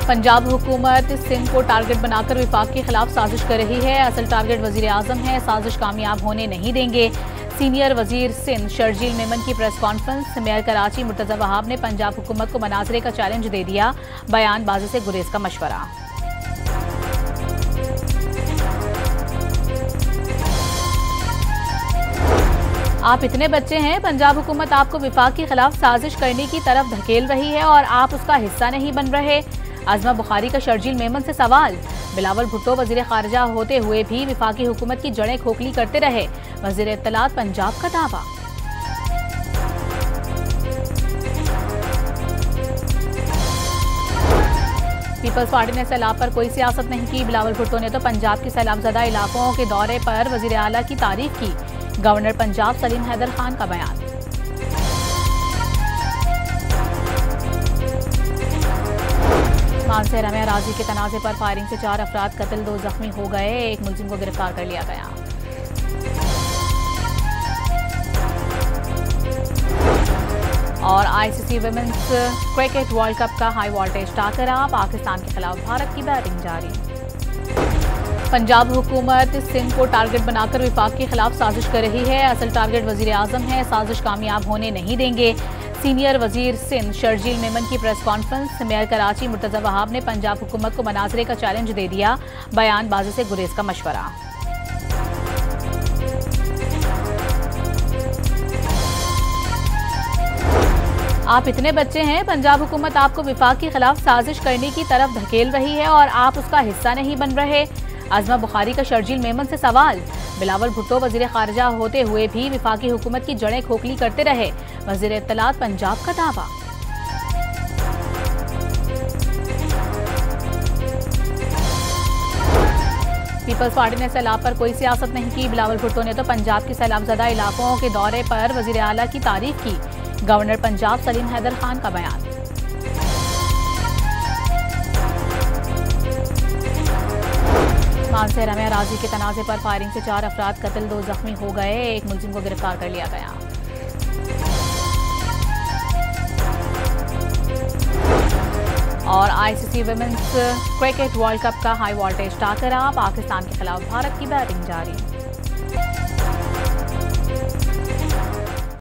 पंजाब हुकूमत सिंध को टारगेट बनाकर विफाक के खिलाफ साजिश कर रही है। असल टारगेट वजीर आजम है, साजिश कामयाब होने नहीं देंगे। सीनियर वजीर सिंध शर्जील मेमन की press conference. Mayor Karachi Murtaza Wahab ने पंजाब हुकूमत को मनाजरे का चैलेंज दे दिया। बयानबाजी से गुरेज का मशवरा। आप इतने बच्चे हैं, पंजाब हुकूमत आपको विफाक के खिलाफ साजिश करने की तरफ धकेल रही है और आप उसका हिस्सा नहीं बन रहे। आजमा बुखारी का शर्जील मेमन से सवाल। बिलावल भुट्टो वजीर खारजा होते हुए भी विफाकी हुकूमत की जड़ें खोखली करते रहे। वजीर इत्तलात पंजाब का दावा। पीपल्स पार्टी ने सैलाब पर कोई सियासत नहीं की। बिलावल भुट्टो ने तो पंजाब के सैलाबजदा इलाकों के दौरे पर वजीर आला की तारीफ की। गवर्नर पंजाब सलीम हैदर खान का बयान। मानसहरा में अराजी के तनाज़े पर फायरिंग से 4 अफराद कत्ल, 2 जख्मी हो गए। एक मुलजिम को गिरफ्तार कर लिया गया। और ICC women's cricket world cup का हाई वोल्टेज टाकरा, पाकिस्तान के खिलाफ भारत की बैटिंग जारी। पंजाब हुकूमत सिंध को टारगेट बनाकर विफाक के खिलाफ साजिश कर रही है। असल टारगेट वजीर आजम है, साजिश कामयाब होने नहीं देंगे। सीनियर वजीर सिंध शर्जील मेमन की press conference. Mayor Karachi Murtaza Wahab ने पंजाब हुकूमत को मनाजरे का चैलेंज दे दिया। बयानबाजी से गुरेज का मशवरा। आप इतने बच्चे हैं, पंजाब हुकूमत आपको विफाक के खिलाफ साजिश करने की तरफ धकेल रही है और आप उसका हिस्सा नहीं बन रहे। आजमा बुखारी का शर्जील मेमन से सवाल। बिलावल भुट्टो वजीर खारजा होते हुए भी विफाकी हुकूमत की जड़ें खोखली करते रहे। वजीर इत्तलात पंजाब का दावा। पीपल्स पार्टी ने सैलाब पर कोई सियासत नहीं की। बिलावल भुट्टो ने तो पंजाब के सैलाबजदा इलाकों के दौरे पर वजीर आला की तारीफ की। गवर्नर पंजाब सलीम हैदर खान का बयान। मानसहरा में अराजी के तनाज़े पर फायरिंग से 4 अफराद कत्ल, 2 जख्मी हो गए। एक मुलजिम को गिरफ्तार कर लिया गया। और ICC women's cricket world cup का हाई वोल्टेज टाकरा, पाकिस्तान के खिलाफ भारत की बैटिंग जारी।